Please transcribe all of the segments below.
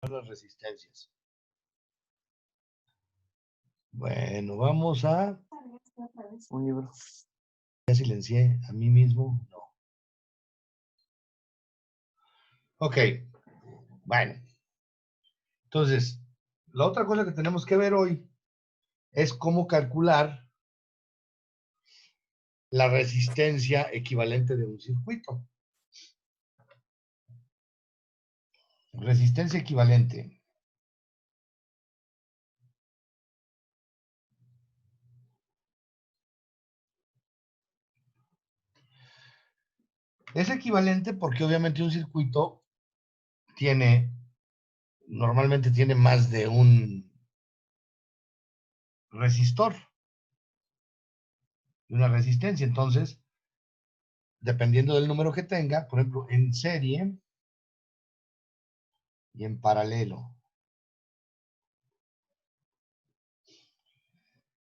ver las resistencias. Bueno, vamos a... Un libro. Ya silencié a mí mismo. No. Ok. Bueno. Entonces, la otra cosa que tenemos que ver hoy es cómo calcular la resistencia equivalente de un circuito. Resistencia equivalente. Es equivalente porque obviamente un circuito normalmente tiene más de un resistor y una resistencia. Entonces, dependiendo del número que tenga, por ejemplo, en serie y en paralelo.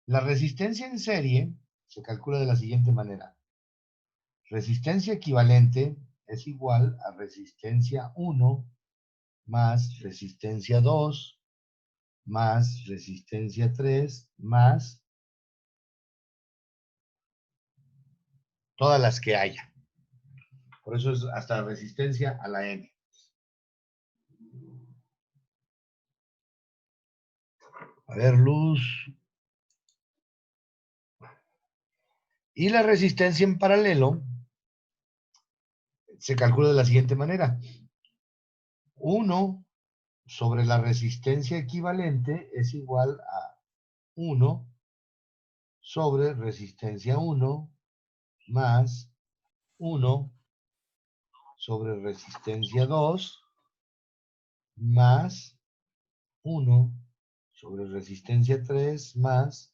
La resistencia en serie se calcula de la siguiente manera. Resistencia equivalente es igual a resistencia 1 más resistencia 2 más resistencia 3 más todas las que haya. Por eso es hasta resistencia a la N. A ver, luz. Y la resistencia en paralelo se calcula de la siguiente manera. 1 sobre la resistencia equivalente es igual a 1 sobre resistencia 1 más 1 sobre resistencia 2 más 1 sobre resistencia 3 más,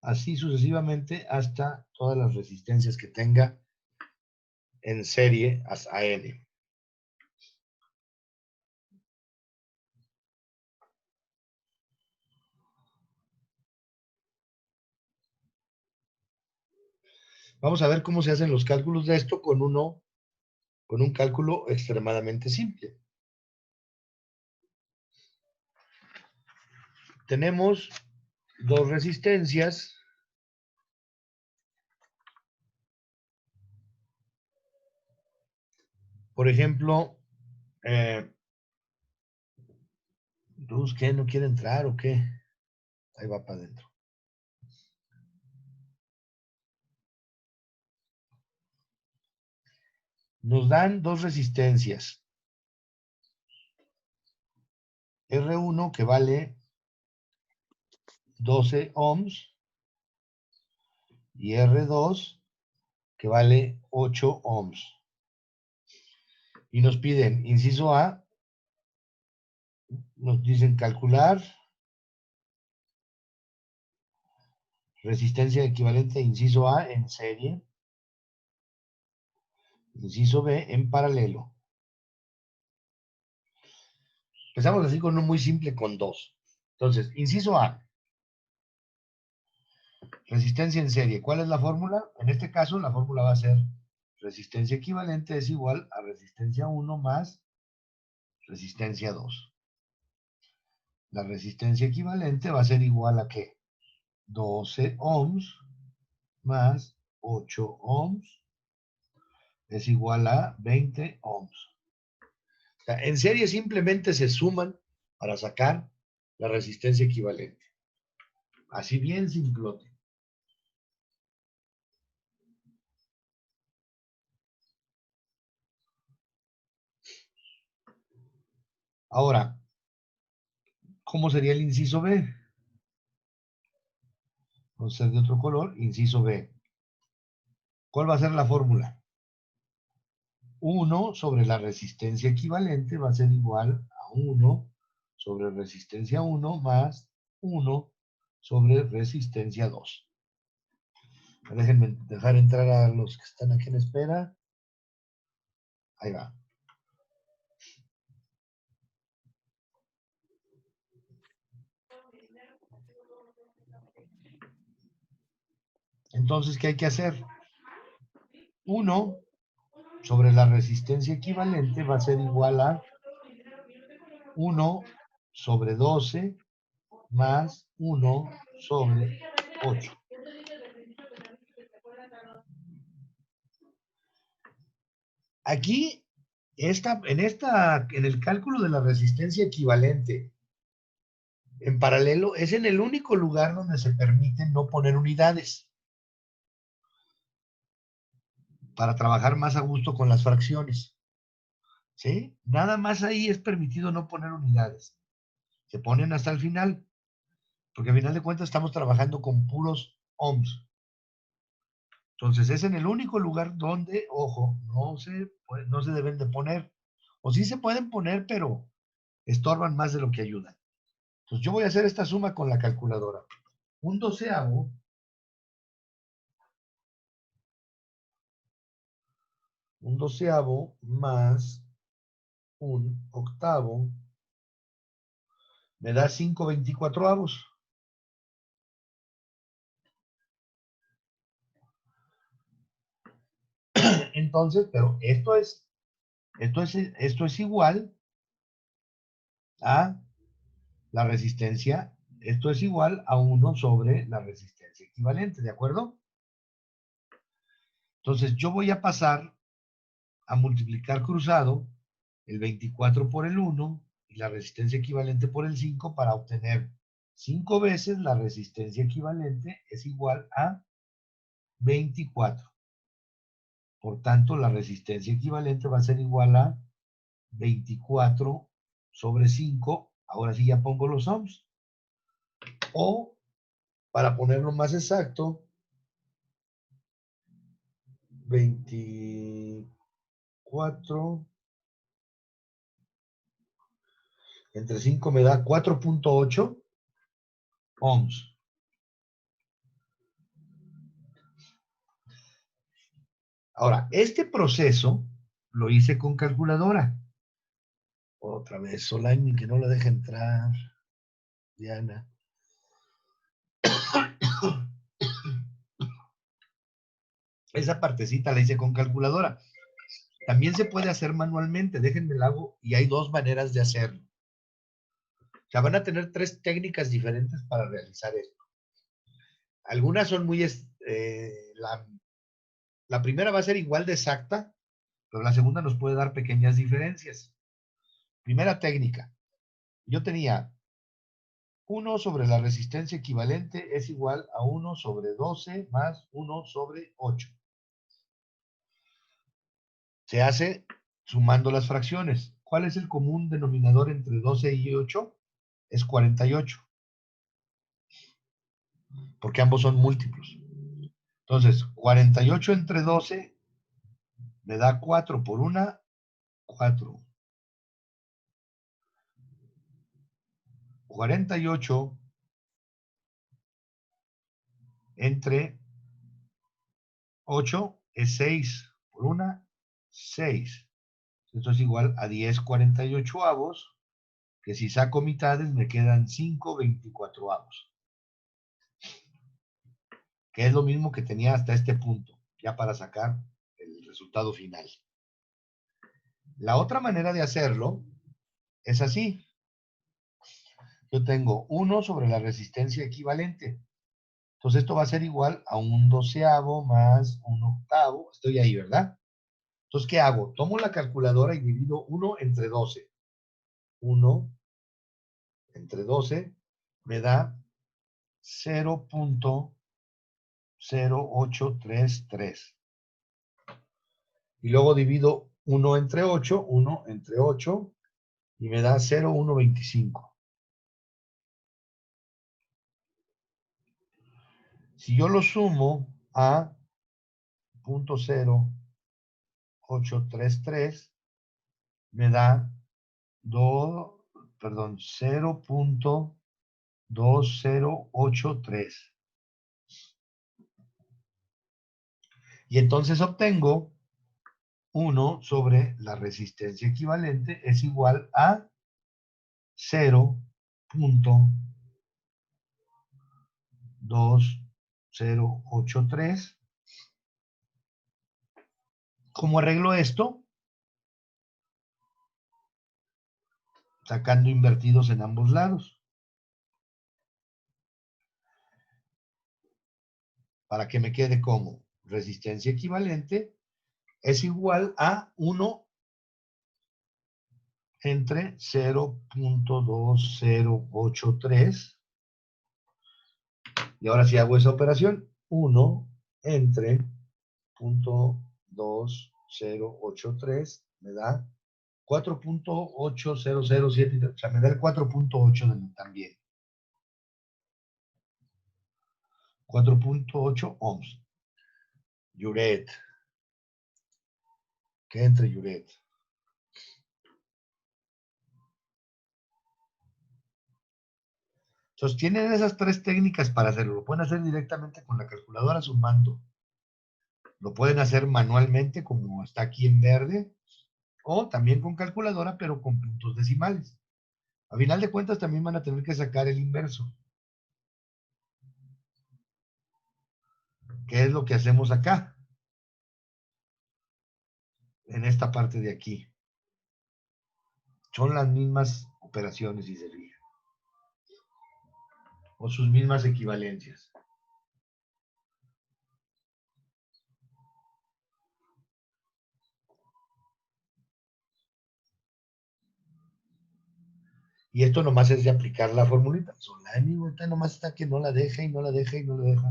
así sucesivamente hasta todas las resistencias que tenga en serie hasta N. Vamos a ver cómo se hacen los cálculos de esto con un cálculo extremadamente simple. Tenemos dos resistencias. Por ejemplo, Luz, ¿qué? ¿No quiere entrar o qué? Ahí va para adentro. Nos dan dos resistencias. R1 que vale 12 ohms y R2 que vale 8 ohms. Y nos piden, inciso A, nos dicen calcular resistencia equivalente, inciso A, en serie, inciso B, en paralelo. Empezamos así con uno muy simple, con dos. Entonces, inciso A, resistencia en serie. ¿Cuál es la fórmula? En este caso, la fórmula va a ser resistencia equivalente es igual a resistencia 1 más resistencia 2. La resistencia equivalente va a ser igual a ¿qué? 12 ohms más 8 ohms es igual a 20 ohms. O sea, en serie simplemente se suman para sacar la resistencia equivalente. Así bien simplote. Ahora, ¿cómo sería el inciso B? Vamos a ser de otro color, inciso B. ¿Cuál va a ser la fórmula? 1 sobre la resistencia equivalente va a ser igual a 1 sobre resistencia 1 más 1 sobre resistencia 2. Déjenme dejar entrar a los que están aquí en espera. Ahí va. Entonces, ¿qué hay que hacer? 1 sobre la resistencia equivalente va a ser igual a 1 sobre 12 más 1 sobre 8. Aquí, en el cálculo de la resistencia equivalente, en paralelo, es en el único lugar donde se permite no poner unidades para trabajar más a gusto con las fracciones. ¿Sí? Nada más ahí es permitido no poner unidades. Se ponen hasta el final, porque al final de cuentas estamos trabajando con puros ohms. Entonces es en el único lugar donde, ojo, no se deben de poner. O sí se pueden poner, pero estorban más de lo que ayudan. Entonces yo voy a hacer esta suma con la calculadora. Un doceavo más un octavo me da 5/24. Entonces, pero esto es igual a la resistencia, esto es igual a 1 sobre la resistencia equivalente, ¿de acuerdo? Entonces yo voy a pasar a multiplicar cruzado el 24 por el 1 y la resistencia equivalente por el 5 para obtener 5 veces la resistencia equivalente es igual a 24. Por tanto, la resistencia equivalente va a ser igual a 24 sobre 5. Ahora sí ya pongo los ohms. O, para ponerlo más exacto, 24 entre 5 me da 4.8 ohms. Ahora, este proceso lo hice con calculadora. Otra vez, Solani, que no la deja entrar. Diana. Esa partecita la hice con calculadora. También se puede hacer manualmente. Déjenme el hago y hay dos maneras de hacerlo. O sea, van a tener tres técnicas diferentes para realizar esto. Algunas son muy... la primera va a ser igual de exacta, pero la segunda nos puede dar pequeñas diferencias. Primera técnica. Yo tenía 1 sobre la resistencia equivalente es igual a 1 sobre 12 más 1 sobre 8. Se hace sumando las fracciones. ¿Cuál es el común denominador entre 12 y 8? Es 48. Porque ambos son múltiplos. Entonces, 48 entre 12 me da 4 por 1, 4. 48 entre 8 es 6 por 1, 6. Esto es igual a 10/48, que si saco mitades me quedan 5/24, que es lo mismo que tenía hasta este punto, ya para sacar el resultado final. La otra manera de hacerlo es así. Yo tengo 1 sobre la resistencia equivalente. Entonces esto va a ser igual a un doceavo más un octavo. Estoy ahí, ¿verdad? Entonces, ¿qué hago? Tomo la calculadora y divido 1 entre 12. 1 entre 12 me da 0.0833. Y luego divido 1 entre 8, 1 entre 8, y me da 0.125. Si yo lo sumo a 0.0833, me da 0.2083. Y entonces obtengo 1 sobre la resistencia equivalente es igual a 0.2083 ¿Cómo arreglo esto? Sacando invertidos en ambos lados. Para que me quede como resistencia equivalente es igual a 1 entre 0.2083. Y ahora si hago esa operación, 1 entre 0.2083 me da 4.8007, o sea, me da el 4.8 también. 4.8 ohms. Yuret. ¿Qué entre Yuret? Entonces, tienen esas tres técnicas para hacerlo. Lo pueden hacer directamente con la calculadora sumando. Lo pueden hacer manualmente, como está aquí en verde, o también con calculadora, pero con puntos decimales. A final de cuentas, también van a tener que sacar el inverso. ¿Qué es lo que hacemos acá? En esta parte de aquí. Son las mismas operaciones, si se fijan. O sus mismas equivalencias. Y esto nomás es de aplicar la formulita. Solani, ahorita nomás está que no la deja y no la deja y no la deja.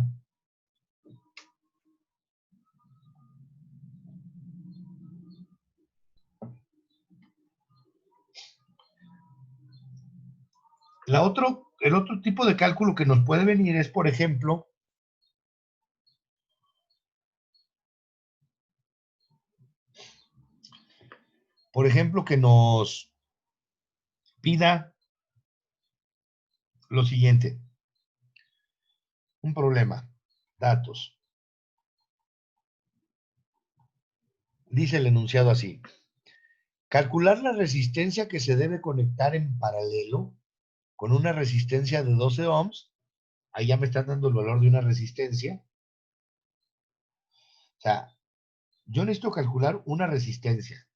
El otro tipo de cálculo que nos puede venir es, por ejemplo, que nos pida lo siguiente. Un problema. Datos. Dice el enunciado así. Calcular la resistencia que se debe conectar en paralelo con una resistencia de 12 ohms. Ahí ya me están dando el valor de una resistencia. O sea, yo necesito calcular una resistencia.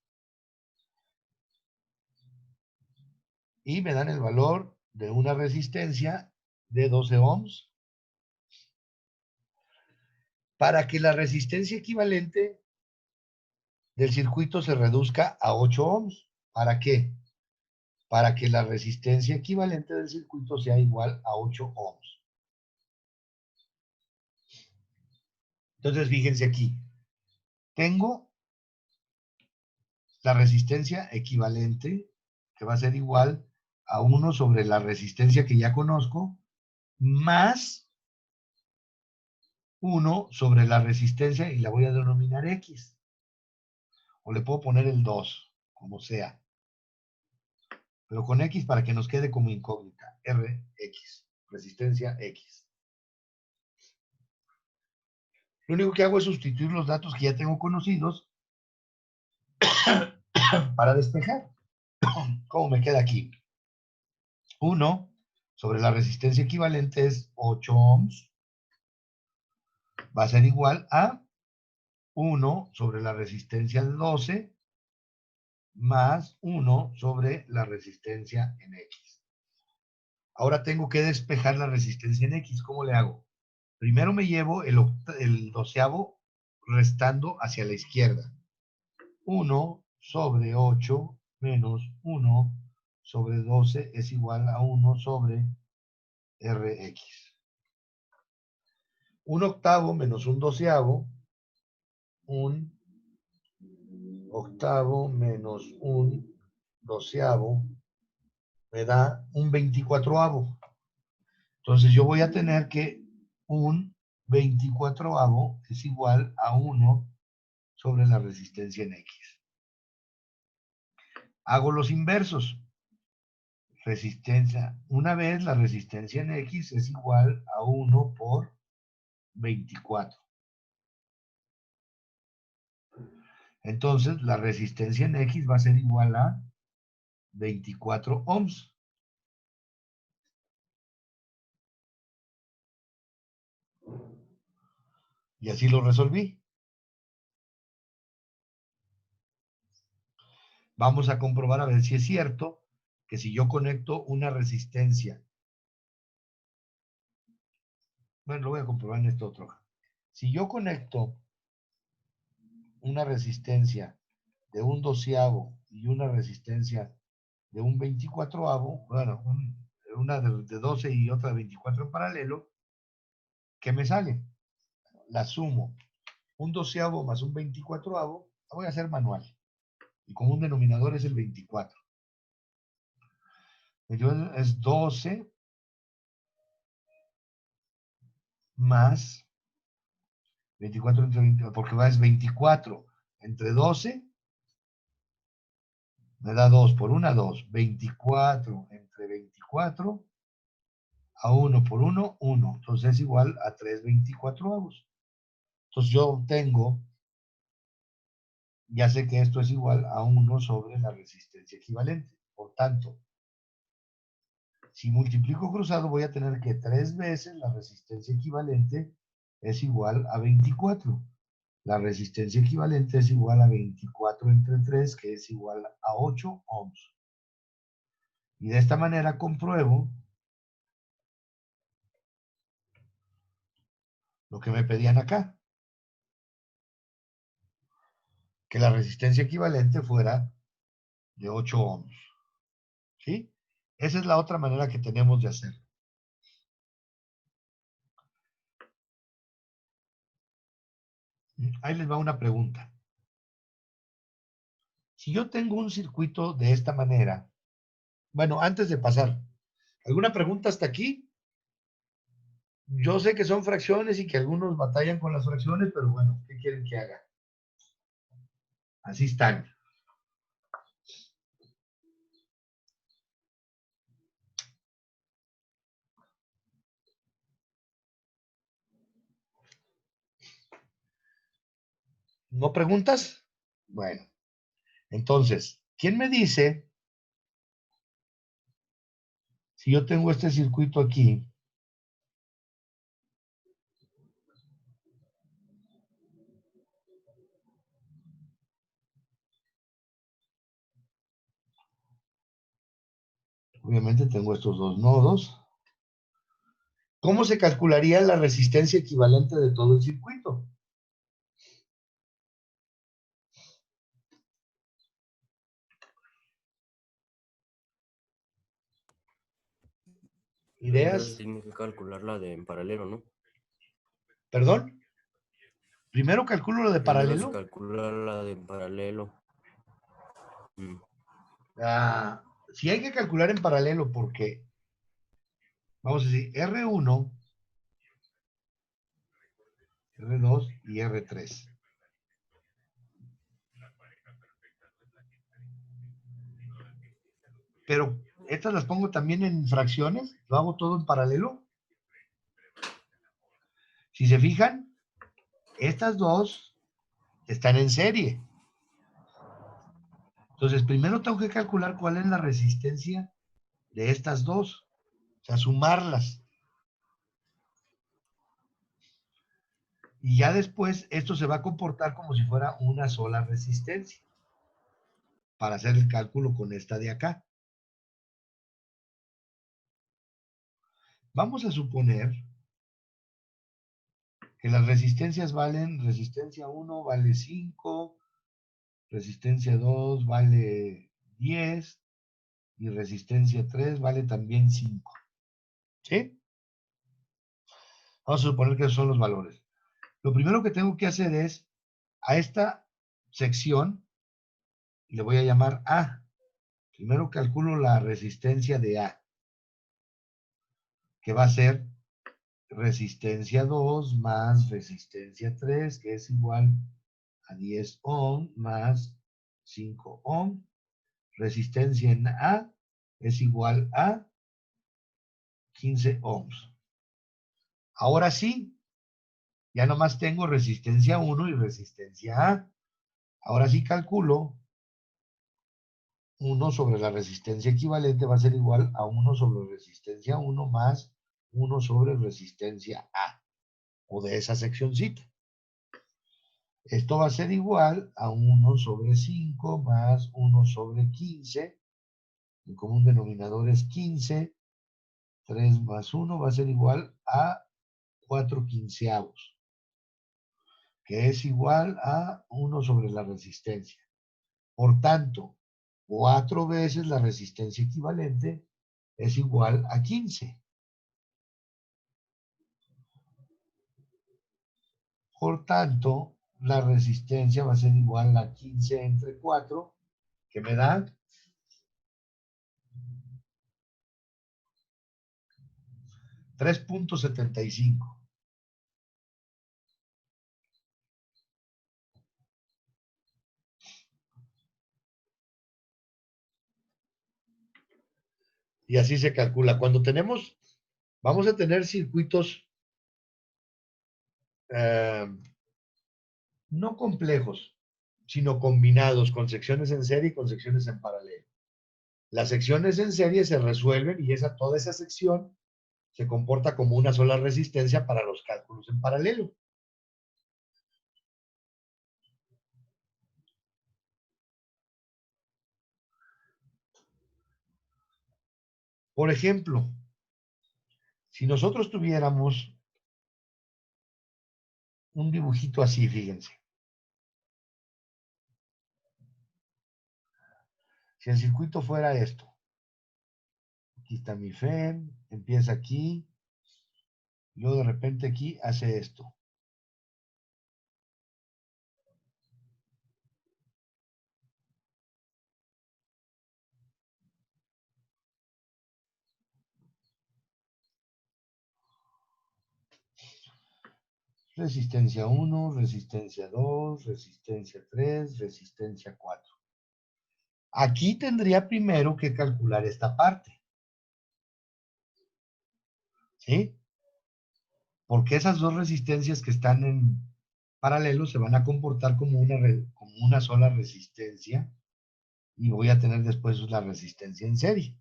Y me dan el valor de una resistencia de 12 ohms. Para que la resistencia equivalente del circuito se reduzca a 8 ohms. ¿Para qué? Para que la resistencia equivalente del circuito sea igual a 8 ohms. Entonces, fíjense aquí. Tengo la resistencia equivalente, que va a ser igual a 1 sobre la resistencia que ya conozco, más 1 sobre la resistencia, y la voy a denominar X. O le puedo poner el 2, como sea. Pero con X para que nos quede como incógnita. Rx, resistencia X. Lo único que hago es sustituir los datos que ya tengo conocidos para despejar. ¿Cómo me queda aquí? 1 sobre la resistencia equivalente es 8 ohms. Va a ser igual a 1 sobre la resistencia de 12 más 1 sobre la resistencia en X. Ahora tengo que despejar la resistencia en X. ¿Cómo le hago? Primero me llevo el doceavo restando hacia la izquierda. 1 sobre 8 menos 1 sobre 12 es igual a 1 sobre Rx. Un octavo menos un doceavo, un octavo menos un doceavo me da un 24avo. Entonces yo voy a tener que un 24avo es igual a 1 sobre la resistencia en X. Hago los inversos. Resistencia. Una vez la resistencia en X es igual a 1 por 24. Entonces la resistencia en X va a ser igual a 24 ohms. Y así lo resolví. Vamos a comprobar a ver si es cierto que si yo conecto una resistencia, bueno, lo voy a comprobar en esta otra hoja. Si yo conecto una resistencia de un 12avo y una resistencia de un 24avo, bueno, una de 12 y otra de 24 en paralelo, ¿qué me sale? La sumo. Un 12avo más un 24avo, la voy a hacer manual. Y como un denominador es el 24. Entonces es 12 más 24 entre 20, porque va es 24 entre 12, me da 2 por 1, 2. 24 entre 24 a 1 por 1, 1. Entonces es igual a 3 24avos. Entonces yo obtengo, ya sé que esto es igual a 1 sobre la resistencia equivalente. Por tanto, si multiplico cruzado voy a tener que 3 veces la resistencia equivalente es igual a 24. La resistencia equivalente es igual a 24 entre 3, que es igual a 8 ohms. Y de esta manera compruebo lo que me pedían acá, que la resistencia equivalente fuera de 8 ohms. ¿Sí? Esa es la otra manera que tenemos de hacer. Ahí les va una pregunta. Si yo tengo un circuito de esta manera, bueno, antes de pasar, ¿alguna pregunta hasta aquí? Yo sé que son fracciones y que algunos batallan con las fracciones, pero bueno, ¿qué quieren que haga? Así están. ¿No preguntas? Bueno, entonces, ¿quién me dice si yo tengo este circuito aquí? Obviamente tengo estos dos nodos. ¿Cómo se calcularía la resistencia equivalente de todo el circuito? Primero ¿Ideas? tiene que calcular la de en paralelo, ¿no? ¿Perdón? Primero calculo lo de Primero se paralelo. calcula la de en paralelo. Mm. Si hay que calcular en paralelo porque, vamos a decir, R1, R2 y R3. Pero estas las pongo también en fracciones, lo hago todo en paralelo. Si se fijan, estas dos están en serie. Entonces, primero tengo que calcular cuál es la resistencia de estas dos, o sea, sumarlas. Y ya después esto se va a comportar como si fuera una sola resistencia para hacer el cálculo con esta de acá. Vamos a suponer que las resistencias valen, resistencia 1 vale 5, resistencia 2 vale 10 y resistencia 3 vale también 5. ¿Sí? Vamos a suponer que esos son los valores. Lo primero que tengo que hacer es, a esta sección le voy a llamar A. Primero calculo la resistencia de A, que va a ser resistencia 2 más resistencia 3, que es igual a 10 ohm más 5 ohm. Resistencia en A es igual a 15 ohms. Ahora sí, ya nomás tengo resistencia 1 y resistencia A. Ahora sí calculo 1 sobre la resistencia equivalente va a ser igual a 1 sobre resistencia 1 más 1 sobre resistencia A, o de esa seccioncita. Esto va a ser igual a 1 sobre 5 más 1 sobre 15. El común denominador es 15. 3 más 1 va a ser igual a 4 quinceavos, que es igual a 1 sobre la resistencia. Por tanto, 4 veces la resistencia equivalente es igual a 15. Por tanto, la resistencia va a ser igual a 15 entre 4, que me da 3.75. Y así se calcula. Cuando vamos a tener circuitos no complejos, sino combinados con secciones en serie y con secciones en paralelo. Las secciones en serie se resuelven y toda esa sección se comporta como una sola resistencia para los cálculos en paralelo. Por ejemplo, si nosotros tuviéramos un dibujito así, fíjense. Si el circuito fuera esto, aquí está mi FEM, empieza aquí, y luego de repente aquí hace esto. Resistencia 1, resistencia 2, resistencia 3, resistencia 4. Aquí tendría primero que calcular esta parte. ¿Sí? Porque esas dos resistencias que están en paralelo se van a comportar como una sola resistencia y voy a tener después la resistencia en serie.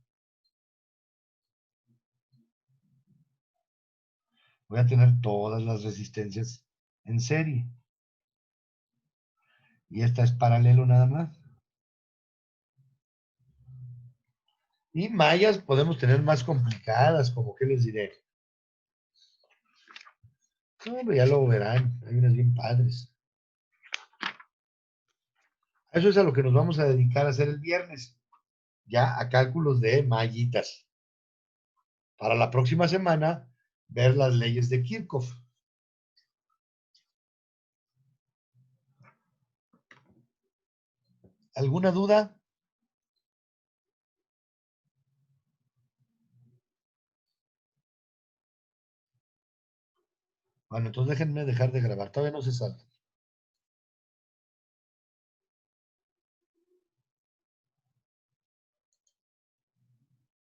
Voy a tener todas las resistencias en serie. Y esta es paralelo nada más. Y mallas podemos tener más complicadas, como que les diré. No, ya lo verán, hay unas bien padres. Eso es a lo que nos vamos a dedicar a hacer el viernes, ya a cálculos de mallitas. Para la próxima semana, ver las leyes de Kirchhoff. ¿Alguna duda? Bueno, entonces déjenme dejar de grabar. Todavía no se salta.